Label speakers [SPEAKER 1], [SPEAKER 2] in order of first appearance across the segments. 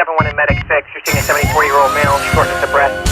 [SPEAKER 1] 7-1 in medic 6. You're seeing a 74-year-old male, shortness of breath.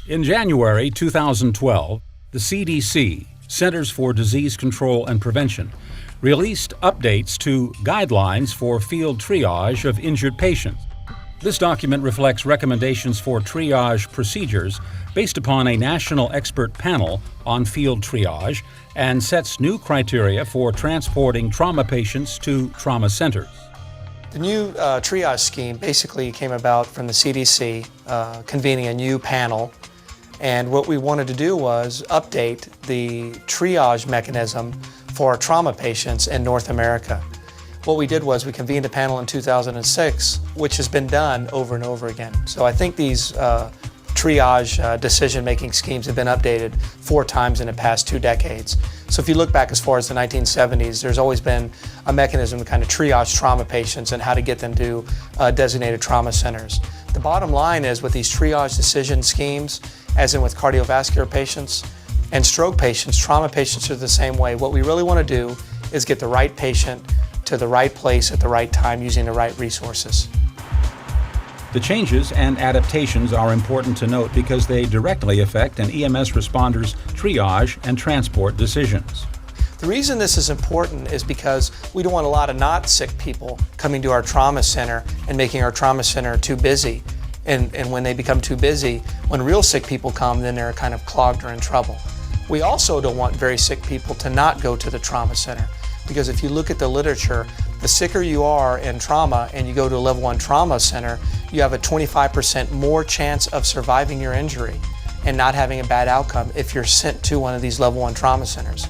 [SPEAKER 2] In January 2012, the CDC, Centers for Disease Control and Prevention, released updates to guidelines for field triage of injured patients. This document reflects recommendations for triage procedures based upon a national expert panel on field triage and sets new criteria for transporting trauma patients to trauma centers.
[SPEAKER 3] The new triage scheme basically came about from the CDC convening a new panel. And what we wanted to do was update the triage mechanism for trauma patients in North America. What we did was we convened a panel in 2006, which has been done over and over again. So I think these triage decision-making schemes have been updated 4 times in the past 2 decades. So if you look back as far as the 1970s, there's always been a mechanism to kind of triage trauma patients and how to get them to designated trauma centers. The bottom line is with these triage decision schemes, as in with cardiovascular patients and stroke patients, trauma patients are the same way. What we really want to do is get the right patient to the right place at the right time using the right resources.
[SPEAKER 2] The changes and adaptations are important to note because they directly affect an EMS responder's triage and transport decisions.
[SPEAKER 3] The reason this is important is because we don't want a lot of not sick people coming to our trauma center and making our trauma center too busy. And when they become too busy, when real sick people come, then they're kind of clogged or in trouble. We also don't want very sick people to not go to the trauma center, because if you look at the literature, the sicker you are in trauma and you go to a level 1 trauma center, you have a 25% more chance of surviving your injury and not having a bad outcome if you're sent to one of these level 1 trauma centers.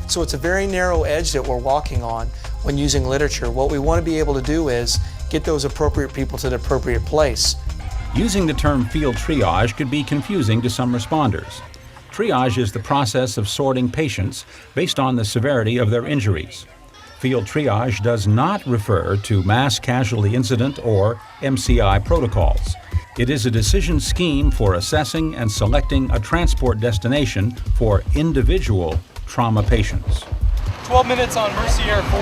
[SPEAKER 3] So it's a very narrow edge that we're walking on when using literature. What we want to be able to do is get those appropriate people to the appropriate place.
[SPEAKER 2] Using the term field triage could be confusing to some responders. Triage is the process of sorting patients based on the severity of their injuries. Field triage does not refer to mass casualty incident or MCI protocols. It is a decision scheme for assessing and selecting a transport destination for individual trauma patients.
[SPEAKER 4] 12 minutes on Mercy Air 4.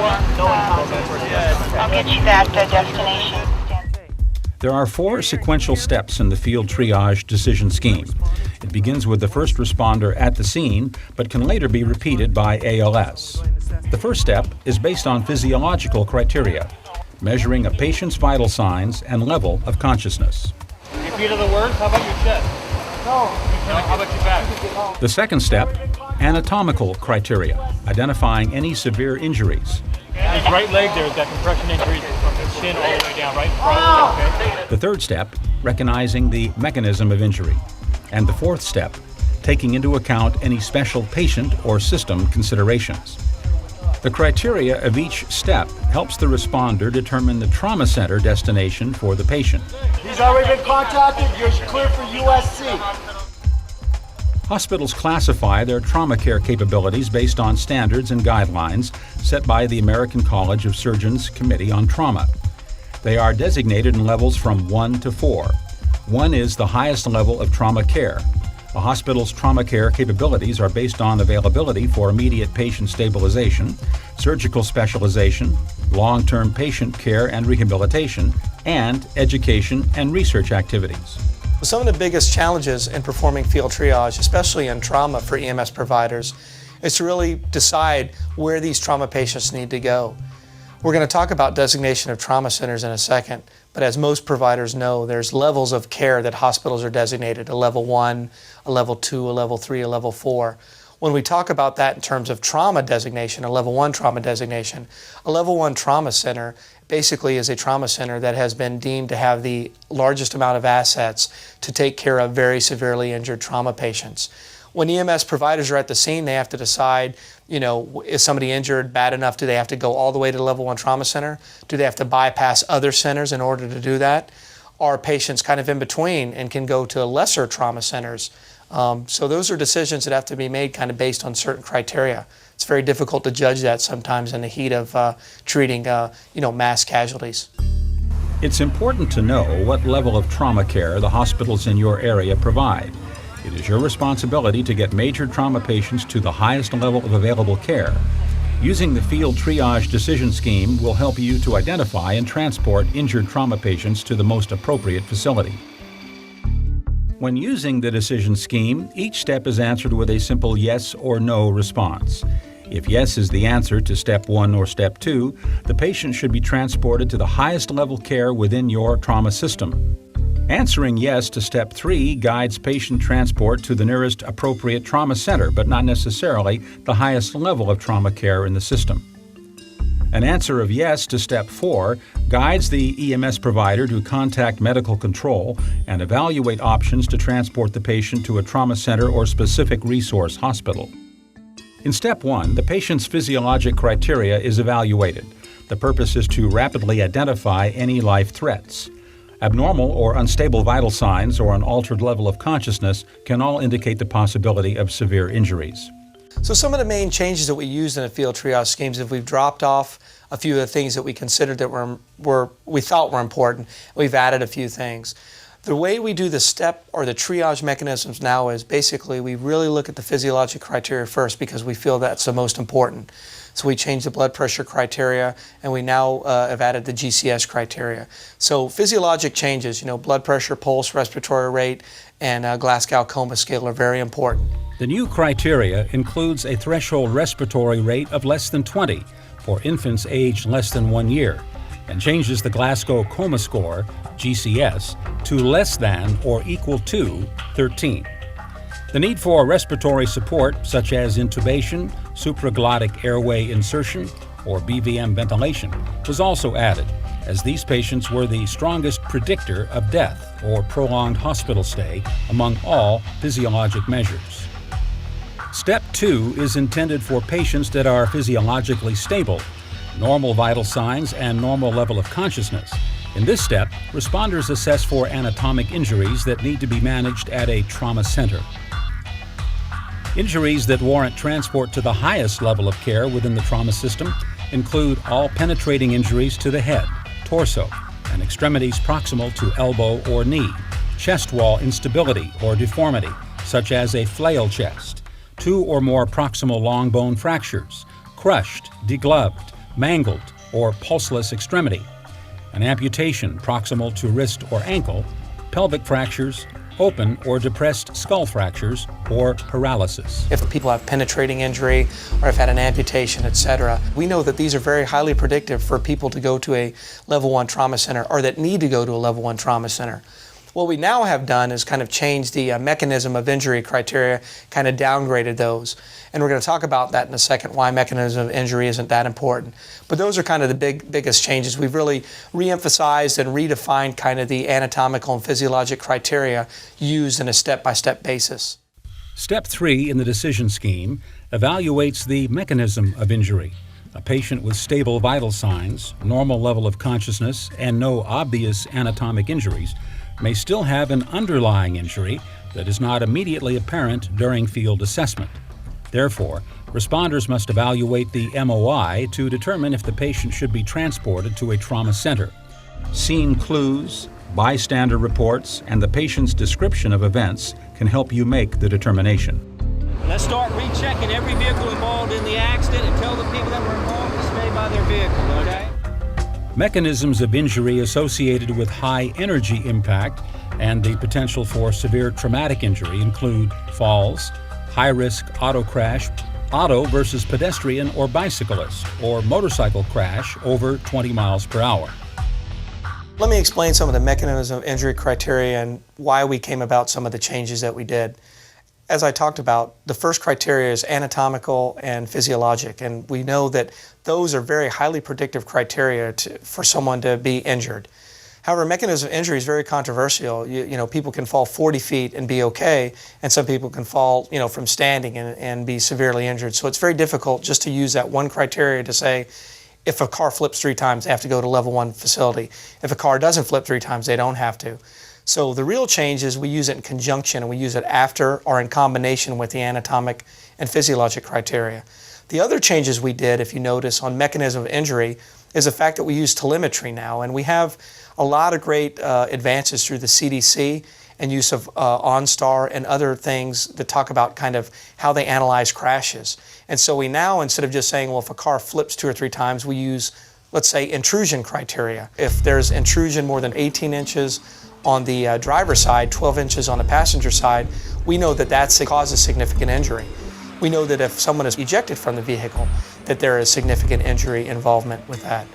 [SPEAKER 5] I'll get you that destination.
[SPEAKER 2] There are 4 sequential steps in the field triage decision scheme. It begins with the first responder at the scene, but can later be repeated by ALS. The first step is based on physiological criteria, measuring a patient's vital signs and level of consciousness.
[SPEAKER 4] Repeat of the words, how about your chest? No, how about your back?
[SPEAKER 2] The second step, anatomical criteria, identifying any severe injuries.
[SPEAKER 4] His right leg, there's that compression injury from his shin all the way down, right? Okay.
[SPEAKER 2] The third step, recognizing the mechanism of injury. And the fourth step, taking into account any special patient or system considerations. The criteria of each step helps the responder determine the trauma center destination for the patient.
[SPEAKER 6] He's already been contacted. You're clear for USC.
[SPEAKER 2] Hospitals classify their trauma care capabilities based on standards and guidelines set by the American College of Surgeons Committee on Trauma. They are designated in levels from 1 to 4. 1 is the highest level of trauma care. A hospital's trauma care capabilities are based on availability for immediate patient stabilization, surgical specialization, long-term patient care and rehabilitation, and education and research activities.
[SPEAKER 3] Some of the biggest challenges in performing field triage, especially in trauma for EMS providers, is to really decide where these trauma patients need to go. We're going to talk about designation of trauma centers in a second, but as most providers know, there's levels of care that hospitals are designated, a level 1, a level 2, a level 3, a level 4. When we talk about that in terms of trauma designation, a level 1 trauma designation, a level 1 trauma center basically is a trauma center that has been deemed to have the largest amount of assets to take care of very severely injured trauma patients. When EMS providers are at the scene, they have to decide, is somebody injured bad enough? Do they have to go all the way to the level 1 trauma center? Do they have to bypass other centers in order to do that? Are patients kind of in between and can go to lesser trauma centers So those are decisions that have to be made kind of based on certain criteria. It's very difficult to judge that sometimes in the heat of treating mass casualties.
[SPEAKER 2] It's important to know what level of trauma care the hospitals in your area provide. It is your responsibility to get major trauma patients to the highest level of available care. Using the field triage decision scheme will help you to identify and transport injured trauma patients to the most appropriate facility. When using the decision scheme, each step is answered with a simple yes or no response. If yes is the answer to step 1 or step 2, the patient should be transported to the highest level care within your trauma system. Answering yes to step 3 guides patient transport to the nearest appropriate trauma center, but not necessarily the highest level of trauma care in the system. An answer of yes to step 4 guides the EMS provider to contact medical control and evaluate options to transport the patient to a trauma center or specific resource hospital. In step 1, the patient's physiologic criteria is evaluated. The purpose is to rapidly identify any life threats. Abnormal or unstable vital signs or an altered level of consciousness can all indicate the possibility of severe injuries.
[SPEAKER 3] So some of the main changes that we used in the field triage schemes is we've dropped off a few of the things that we considered that we thought were important. We've added a few things. The way we do the step or the triage mechanisms now is basically we really look at the physiologic criteria first because we feel that's the most important. So we changed the blood pressure criteria and we now have added the GCS criteria. So physiologic changes, blood pressure, pulse, respiratory rate, and Glasgow Coma Scale are very important.
[SPEAKER 2] The new criteria includes a threshold respiratory rate of less than 20 for infants aged less than 1 year and changes the Glasgow Coma Score, GCS, to less than or equal to 13. The need for respiratory support, such as intubation, supraglottic airway insertion, or BVM ventilation, was also added, as these patients were the strongest predictor of death or prolonged hospital stay among all physiologic measures. Step 2 is intended for patients that are physiologically stable, normal vital signs, and normal level of consciousness. In this step, responders assess for anatomic injuries that need to be managed at a trauma center. Injuries that warrant transport to the highest level of care within the trauma system include all penetrating injuries to the head, torso, and extremities proximal to elbow or knee, chest wall instability or deformity, such as a flail chest, 2 or more proximal long bone fractures, crushed, degloved, mangled, or pulseless extremity, an amputation proximal to wrist or ankle, pelvic fractures, open or depressed skull fractures, or paralysis.
[SPEAKER 3] If people have penetrating injury or have had an amputation, etc., we know that these are very highly predictive for people to go to a level 1 trauma center or that need to go to a level 1 trauma center. What we now have done is kind of change the mechanism of injury criteria, kind of downgraded those. And we're going to talk about that in a second, why mechanism of injury isn't that important. But those are kind of the biggest changes. We've really re-emphasized and redefined kind of the anatomical and physiologic criteria used in a step-by-step basis.
[SPEAKER 2] Step 3 in the decision scheme evaluates the mechanism of injury. A patient with stable vital signs, normal level of consciousness, and no obvious anatomic injuries may still have an underlying injury that is not immediately apparent during field assessment. Therefore, responders must evaluate the MOI to determine if the patient should be transported to a trauma center. Scene clues, bystander reports, and the patient's description of events can help you make the determination.
[SPEAKER 7] Let's start rechecking every vehicle involved in the accident and tell the people that were involved to stay by their vehicle, okay?
[SPEAKER 2] Mechanisms of injury associated with high energy impact and the potential for severe traumatic injury include falls, high-risk auto crash, auto versus pedestrian or bicyclist, or motorcycle crash over 20 miles per hour.
[SPEAKER 3] Let me explain some of the mechanism of injury criteria and why we came about some of the changes that we did. As I talked about, the first criteria is anatomical and physiologic, and we know that those are very highly predictive criteria for someone to be injured. However, mechanism of injury is very controversial. People can fall 40 feet and be okay, and some people can fall, from standing and be severely injured. So it's very difficult just to use that one criteria to say, if a car flips 3 times, they have to go to level 1 facility. If a car doesn't flip 3 times, they don't have to. So the real change is we use it in conjunction, and we use it after or in combination with the anatomic and physiologic criteria. The other changes we did, if you notice, on mechanism of injury is the fact that we use telemetry now, and we have a lot of great advances through the CDC and use of OnStar and other things that talk about kind of how they analyze crashes. And so we now, instead of just saying, well, if a car flips 2 or 3 times, we use, let's say, intrusion criteria. If there's intrusion more than 18 inches on the driver's side, 12 inches on the passenger side, we know that that causes significant injury. We know that if someone is ejected from the vehicle, that there is significant injury involvement with that.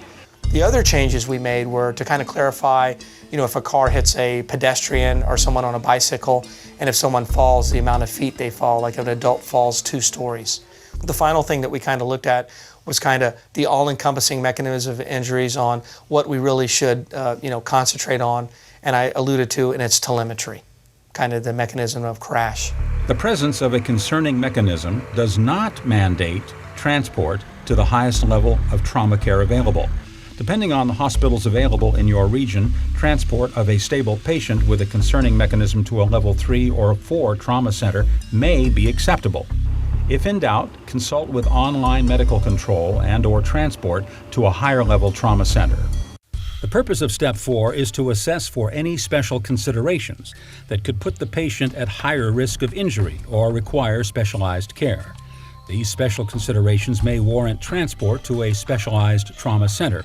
[SPEAKER 3] The other changes we made were to kind of clarify, if a car hits a pedestrian or someone on a bicycle, and if someone falls, the amount of feet they fall, like an adult falls 2 stories. The final thing that we kind of looked at was kind of the all-encompassing mechanism of injuries on what we really should, concentrate on, and I alluded to, and it's telemetry, kind of the mechanism of crash.
[SPEAKER 2] The presence of a concerning mechanism does not mandate transport to the highest level of trauma care available. Depending on the hospitals available in your region, transport of a stable patient with a concerning mechanism to a level 3 or 4 trauma center may be acceptable. If in doubt, consult with online medical control and/or transport to a higher level trauma center. The purpose of Step 4 is to assess for any special considerations that could put the patient at higher risk of injury or require specialized care. These special considerations may warrant transport to a specialized trauma center.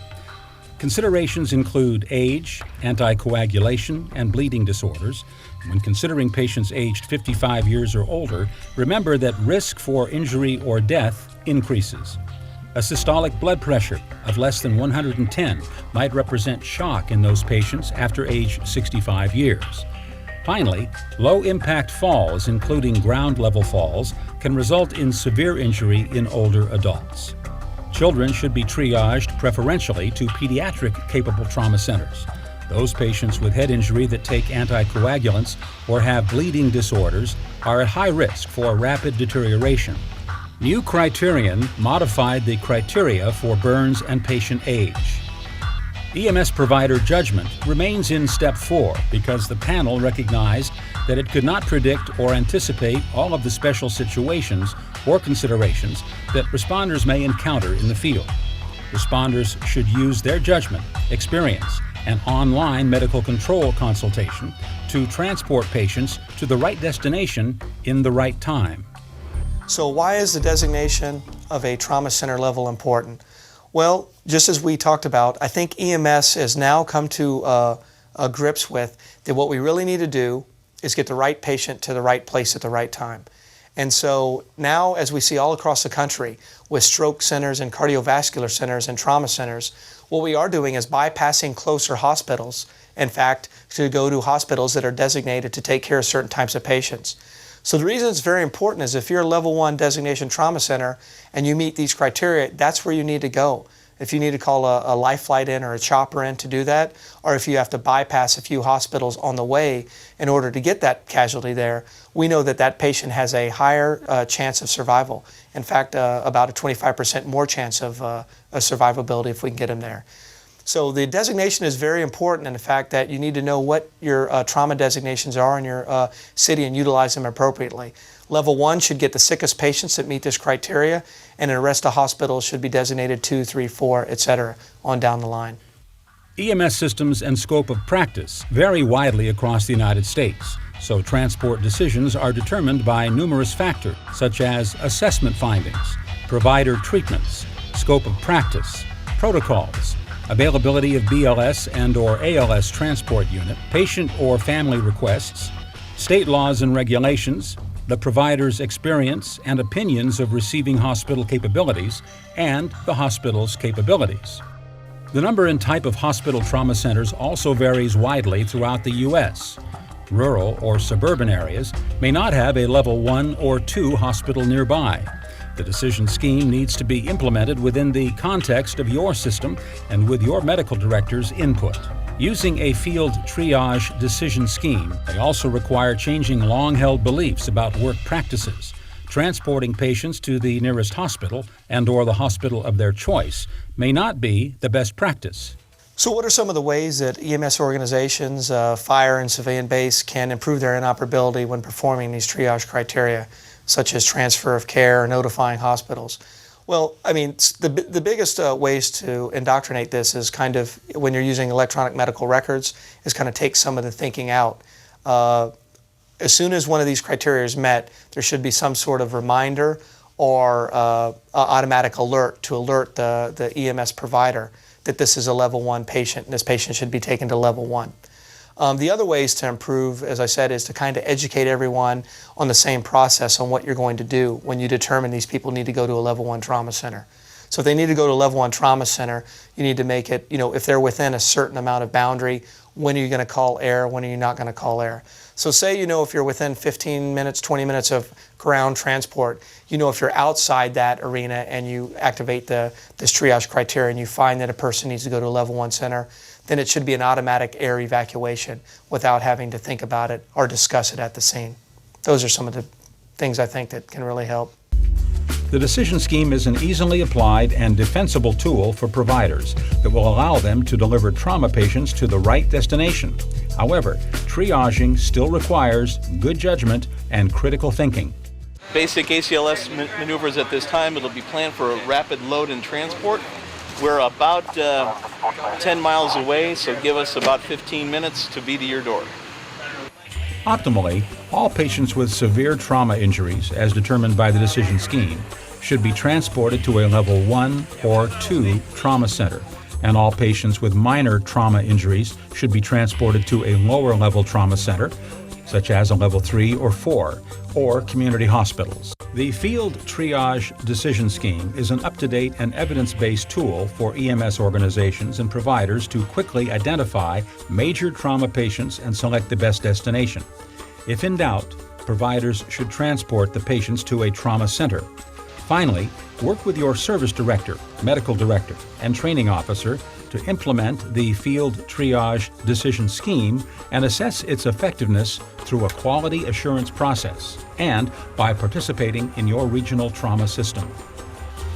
[SPEAKER 2] Considerations include age, anticoagulation, and bleeding disorders. When considering patients aged 55 years or older, remember that risk for injury or death increases. A systolic blood pressure of less than 110 might represent shock in those patients after age 65 years. Finally, low-impact falls, including ground-level falls, can result in severe injury in older adults. Children should be triaged preferentially to pediatric-capable trauma centers. Those patients with head injury that take anticoagulants or have bleeding disorders are at high risk for rapid deterioration. New criterion modified the criteria for burns and patient age. EMS provider judgment remains in Step 4 because the panel recognized that it could not predict or anticipate all of the special situations or considerations that responders may encounter in the field. Responders should use their judgment, experience, and online medical control consultation to transport patients to the right destination in the right time.
[SPEAKER 3] So why is the designation of a trauma center level important? Well, just as we talked about, I think EMS has now come to grips with that what we really need to do is get the right patient to the right place at the right time. And so now, as we see all across the country with stroke centers and cardiovascular centers and trauma centers, what we are doing is bypassing closer hospitals, in fact, to go to hospitals that are designated to take care of certain types of patients. So the reason it's very important is if you're a level 1 designation trauma center and you meet these criteria, that's where you need to go. If you need to call a life flight in or a chopper in to do that, or if you have to bypass a few hospitals on the way in order to get that casualty there, we know that that patient has a higher chance of survival. In fact, about a 25% more chance of survivability if we can get them there. So the designation is very important in the fact that you need to know what your trauma designations are in your city and utilize them appropriately. Level 1 should get the sickest patients that meet this criteria, and the rest of hospitals should be designated 2, 3, 4, etc. on down the line.
[SPEAKER 2] EMS systems and scope of practice vary widely across the United States, so transport decisions are determined by numerous factors such as assessment findings, provider treatments, scope of practice, protocols, availability of BLS and/or ALS transport unit, patient or family requests, state laws and regulations, the provider's experience and opinions of receiving hospital capabilities, and the hospital's capabilities. The number and type of hospital trauma centers also varies widely throughout the U.S. Rural or suburban areas may not have a level 1 or 2 hospital nearby. The decision scheme needs to be implemented within the context of your system and with your medical director's input. Using a field triage decision scheme may also require changing long-held beliefs about work practices. Transporting patients to the nearest hospital and/or the hospital of their choice may not be the best practice.
[SPEAKER 3] So what are some of the ways that EMS organizations, fire and civilian base, can improve their inoperability when performing these triage criteria, such as transfer of care or notifying hospitals? Well, I mean, the biggest ways to indoctrinate this is kind of, when you're using electronic medical records, is kind of take some of the thinking out. As soon as one of these criteria is met, there should be some sort of reminder or automatic alert to alert the EMS provider that this is a level 1 patient and this patient should be taken to level 1. The other ways to improve, as I said, is to kind of educate everyone on the same process on what you're going to do when you determine these people need to go to a level 1 trauma center. So if they need to go to a level 1 trauma center, you need to make it, if they're within a certain amount of boundary, when are you going to call air, when are you not going to call air? So say, if you're within 15 minutes, 20 minutes of ground transport, if you're outside that arena and you activate this triage criteria and you find that a person needs to go to a level 1 center, then it should be an automatic air evacuation without having to think about it or discuss it at the scene. Those are some of the things I think that can really help.
[SPEAKER 2] The decision scheme is an easily applied and defensible tool for providers that will allow them to deliver trauma patients to the right destination. However, triaging still requires good judgment and critical thinking.
[SPEAKER 8] Basic ACLS maneuvers at this time, it'll be planned for a rapid load and transport. We're about 10 miles away, so give us about 15 minutes to be to your door.
[SPEAKER 2] Optimally, all patients with severe trauma injuries, as determined by the decision scheme, should be transported to a level 1 or 2 trauma center, and all patients with minor trauma injuries should be transported to a lower level trauma center, such as a level 3 or 4, or community hospitals. The Field Triage Decision Scheme is an up-to-date and evidence-based tool for EMS organizations and providers to quickly identify major trauma patients and select the best destination. If in doubt, providers should transport the patients to a trauma center. Finally, work with your service director, medical director, and training officer to implement the Field Triage Decision Scheme and assess its effectiveness through a quality assurance process and by participating in your regional trauma system.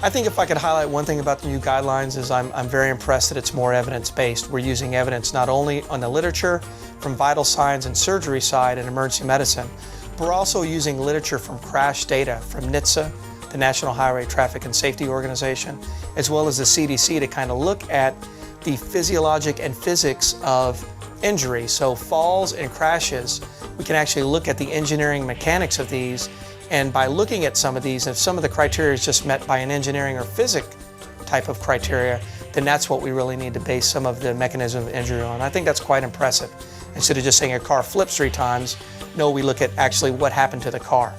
[SPEAKER 3] I think if I could highlight one thing about the new guidelines is I'm very impressed that it's more evidence-based. We're using evidence not only on the literature from vital signs and surgery side and emergency medicine, but we're also using literature from crash data from NHTSA, the National Highway Traffic and Safety Organization, as well as the CDC to kind of look at the physiologic and physics of injury. So falls and crashes, we can actually look at the engineering mechanics of these, and by looking at some of these, if some of the criteria is just met by an engineering or physics type of criteria, then that's what we really need to base some of the mechanism of injury on. I think that's quite impressive. Instead of just saying a car flips 3 times, no, we look at actually what happened to the car.